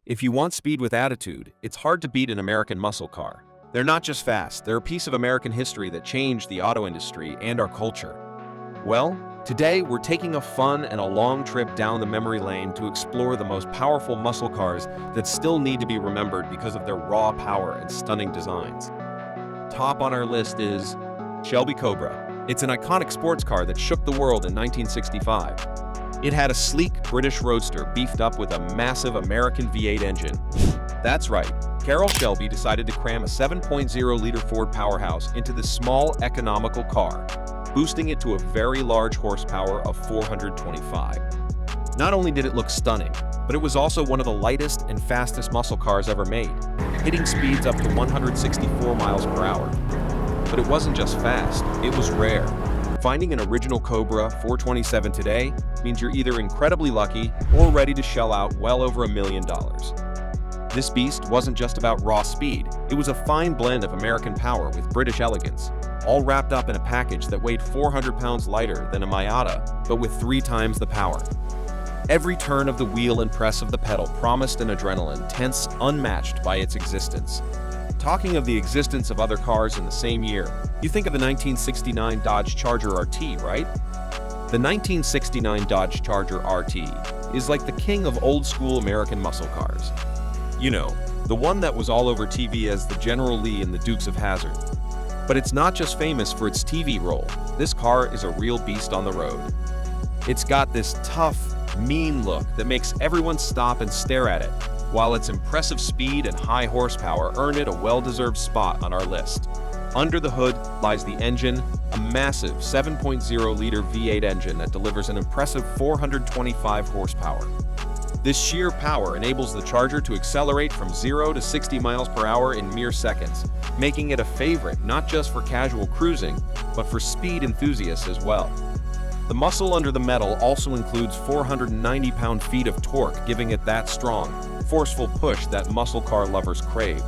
If you want speed with attitude, it's hard to beat an American muscle car. They're not just fast, they're a piece of American history that changed the auto industry and our culture. Well, today we're taking a fun and a long trip down the memory lane to explore the most powerful muscle cars that still need to be remembered because of their raw power and stunning designs. Top on our list is Shelby Cobra. It's an iconic sports car that shook the world in 1965. It had a sleek British roadster beefed up with a massive American V8 engine. That's right, Carroll Shelby decided to cram a 7.0-liter Ford powerhouse into this small, economical car, boosting it to a very large horsepower of 425. Not only did it look stunning, but it was also one of the lightest and fastest muscle cars ever made, hitting speeds up to 164 miles per hour. But it wasn't just fast, it was rare. Finding an original Cobra 427 today means you're either incredibly lucky or ready to shell out well over $1 million. This beast wasn't just about raw speed, it was a fine blend of American power with British elegance, all wrapped up in a package that weighed 400 pounds lighter than a Miata, but with 3 times the power. Every turn of the wheel and press of the pedal promised an adrenaline tense unmatched by its existence. Talking of the existence of other cars in the same year, you think of the 1969 Dodge Charger RT, right? The 1969 Dodge Charger RT is like the king of old-school American muscle cars. You know, the one that was all over TV as the General Lee in the Dukes of Hazzard. But it's not just famous for its TV role. This car is a real beast on the road. It's got this tough, mean look that makes everyone stop and stare at it, while its impressive speed and high horsepower earn it a well-deserved spot on our list. Under the hood lies the engine, a massive 7.0-liter V8 engine that delivers an impressive 425 horsepower. This sheer power enables the Charger to accelerate from 0 to 60 miles per hour in mere seconds, making it a favorite not just for casual cruising, but for speed enthusiasts as well. The muscle under the metal also includes 490 pound-feet of torque, giving it that strong, forceful push that muscle car lovers crave.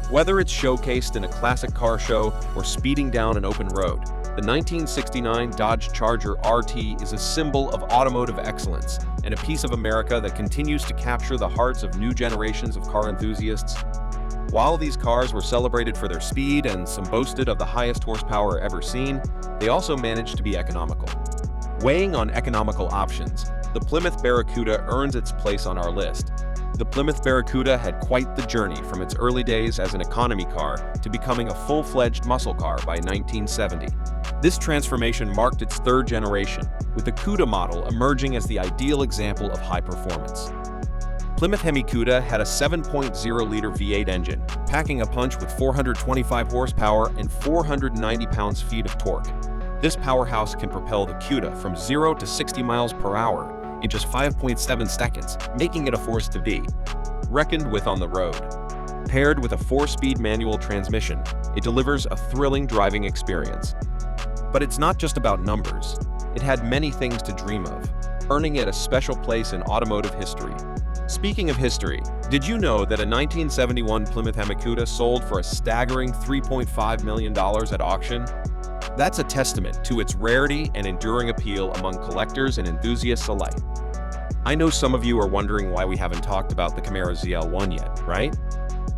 Whether it's showcased in a classic car show or speeding down an open road, the 1969 Dodge Charger RT is a symbol of automotive excellence and a piece of America that continues to capture the hearts of new generations of car enthusiasts. While these cars were celebrated for their speed and some boasted of the highest horsepower ever seen, they also managed to be economical. Weighing on economical options, the Plymouth Barracuda earns its place on our list. The Plymouth Barracuda had quite the journey from its early days as an economy car to becoming a full-fledged muscle car by 1970. This transformation marked its third generation, with the Cuda model emerging as the ideal example of high performance. Plymouth Hemi-Cuda had a 7.0-liter V8 engine, packing a punch with 425 horsepower and 490 pounds-feet of torque. This powerhouse can propel the Cuda from 0 to 60 miles per hour in just 5.7 seconds, making it a force to be reckoned with on the road. Paired with a 4-speed manual transmission, it delivers a thrilling driving experience. But it's not just about numbers. It had many things to dream of, earning it a special place in automotive history. Speaking of history, did you know that a 1971 Plymouth Hemi-Cuda sold for a staggering $3.5 million at auction? That's a testament to its rarity and enduring appeal among collectors and enthusiasts alike. I know some of you are wondering why we haven't talked about the Camaro ZL1 yet, right?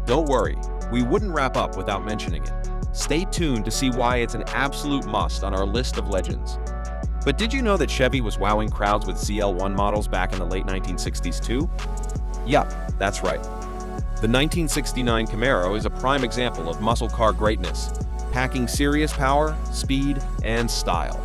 Don't worry, we wouldn't wrap up without mentioning it. Stay tuned to see why it's an absolute must on our list of legends. But did you know that Chevy was wowing crowds with ZL1 models back in the late 1960s too? Yup, that's right. The 1969 Camaro is a prime example of muscle car greatness, packing serious power, speed, and style.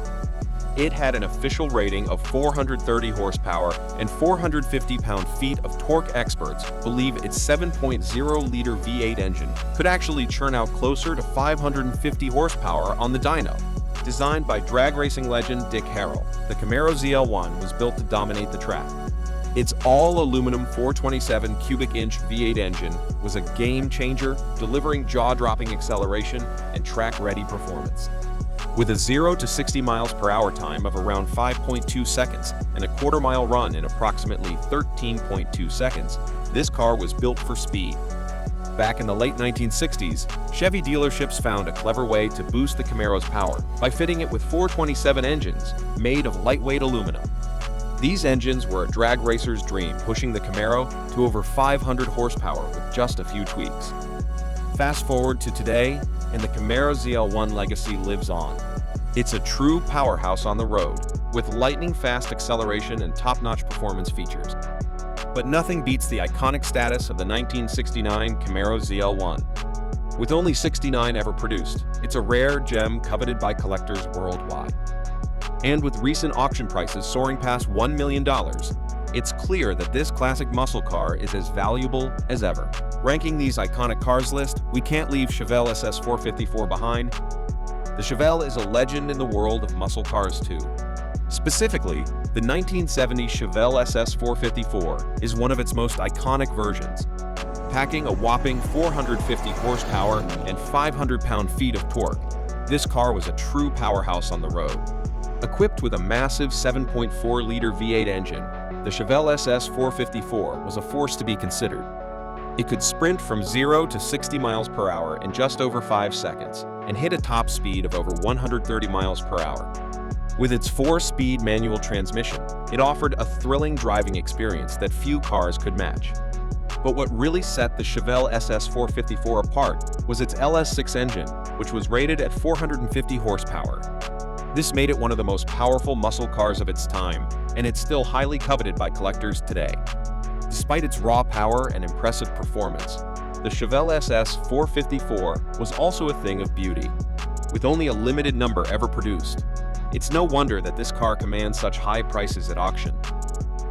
It had an official rating of 430 horsepower and 450 pound-feet of torque. Experts believe its 7.0-liter V8 engine could actually churn out closer to 550 horsepower on the dyno. Designed by drag racing legend Dick Harrell, the Camaro ZL1 was built to dominate the track. Its all-aluminum 427 cubic inch V8 engine was a game-changer, delivering jaw-dropping acceleration and track-ready performance. With a 0 to 60 miles per hour time of around 5.2 seconds and a quarter-mile run in approximately 13.2 seconds, this car was built for speed. Back in the late 1960s, Chevy dealerships found a clever way to boost the Camaro's power by fitting it with 427 engines made of lightweight aluminum. These engines were a drag racer's dream, pushing the Camaro to over 500 horsepower with just a few tweaks. Fast forward to today, and the Camaro ZL1 legacy lives on. It's a true powerhouse on the road, with lightning-fast acceleration and top-notch performance features. But nothing beats the iconic status of the 1969 Camaro ZL1. With only 69 ever produced, it's a rare gem coveted by collectors worldwide. And with recent auction prices soaring past $1 million, it's clear that this classic muscle car is as valuable as ever. Ranking these iconic cars list, we can't leave Chevelle SS 454 behind. The Chevelle is a legend in the world of muscle cars too. Specifically, the 1970 Chevelle SS 454 is one of its most iconic versions, packing a whopping 450 horsepower and 500 pound-feet of torque. This car was a true powerhouse on the road. Equipped with a massive 7.4-liter V8 engine, the Chevelle SS 454 was a force to be considered. It could sprint from 0 to 60 miles per hour in just over 5 seconds and hit a top speed of over 130 miles per hour. With its 4-speed manual transmission, it offered a thrilling driving experience that few cars could match. But what really set the Chevelle SS 454 apart was its LS6 engine, which was rated at 450 horsepower. This made it one of the most powerful muscle cars of its time, and it's still highly coveted by collectors today. Despite its raw power and impressive performance, the Chevelle SS 454 was also a thing of beauty. With only a limited number ever produced, it's no wonder that this car commands such high prices at auction.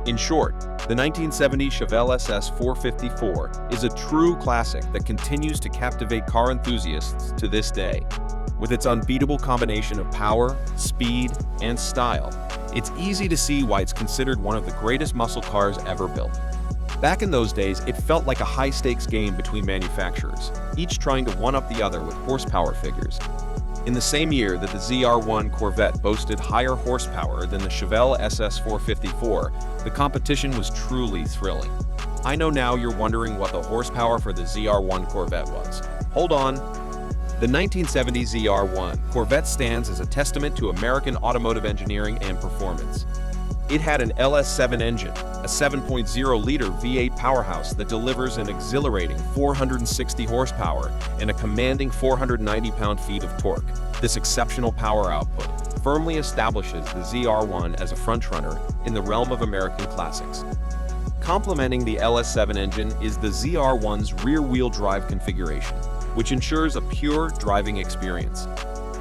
In short, the 1970 Chevelle SS 454 is a true classic that continues to captivate car enthusiasts to this day. With its unbeatable combination of power, speed, and style, it's easy to see why it's considered one of the greatest muscle cars ever built. Back in those days, it felt like a high-stakes game between manufacturers, each trying to one-up the other with horsepower figures. In the same year that the ZR1 Corvette boasted higher horsepower than the Chevelle SS 454, the competition was truly thrilling. I know now you're wondering what the horsepower for the ZR1 Corvette was. Hold on. The 1970 ZR1 Corvette stands as a testament to American automotive engineering and performance. It had an LS7 engine, a 7.0-liter V8 powerhouse that delivers an exhilarating 460 horsepower and a commanding 490 pound-feet of torque. This exceptional power output firmly establishes the ZR1 as a frontrunner in the realm of American classics. Complementing the LS7 engine is the ZR1's rear-wheel drive configuration, which ensures a pure driving experience.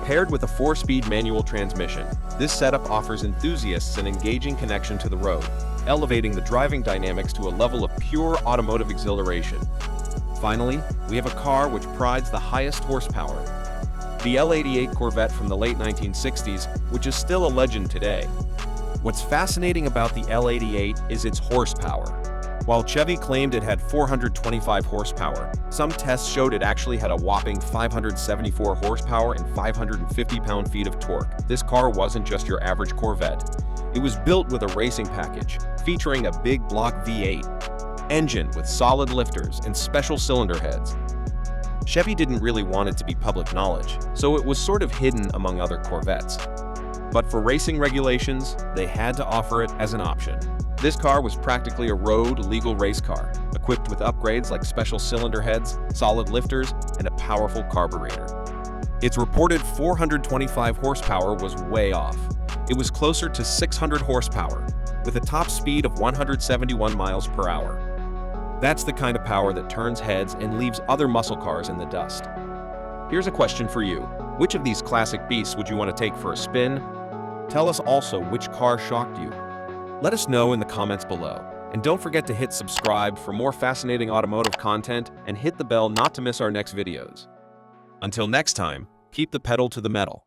Paired with a 4-speed manual transmission, this setup offers enthusiasts an engaging connection to the road, elevating the driving dynamics to a level of pure automotive exhilaration. Finally, we have a car which prides the highest horsepower, the L88 Corvette from the late 1960s, which is still a legend today. What's fascinating about the L88 is its horsepower. While Chevy claimed it had 425 horsepower, some tests showed it actually had a whopping 574 horsepower and 550 pound-feet of torque. This car wasn't just your average Corvette. It was built with a racing package, featuring a big block V8 engine with solid lifters and special cylinder heads. Chevy didn't really want it to be public knowledge, so it was sort of hidden among other Corvettes. But for racing regulations, they had to offer it as an option. This car was practically a road-legal race car, equipped with upgrades like special cylinder heads, solid lifters, and a powerful carburetor. Its reported 425 horsepower was way off. It was closer to 600 horsepower, with a top speed of 171 miles per hour. That's the kind of power that turns heads and leaves other muscle cars in the dust. Here's a question for you. Which of these classic beasts would you want to take for a spin? Tell us also which car shocked you. Let us know in the comments below. And don't forget to hit subscribe for more fascinating automotive content and hit the bell not to miss our next videos. Until next time, keep the pedal to the metal.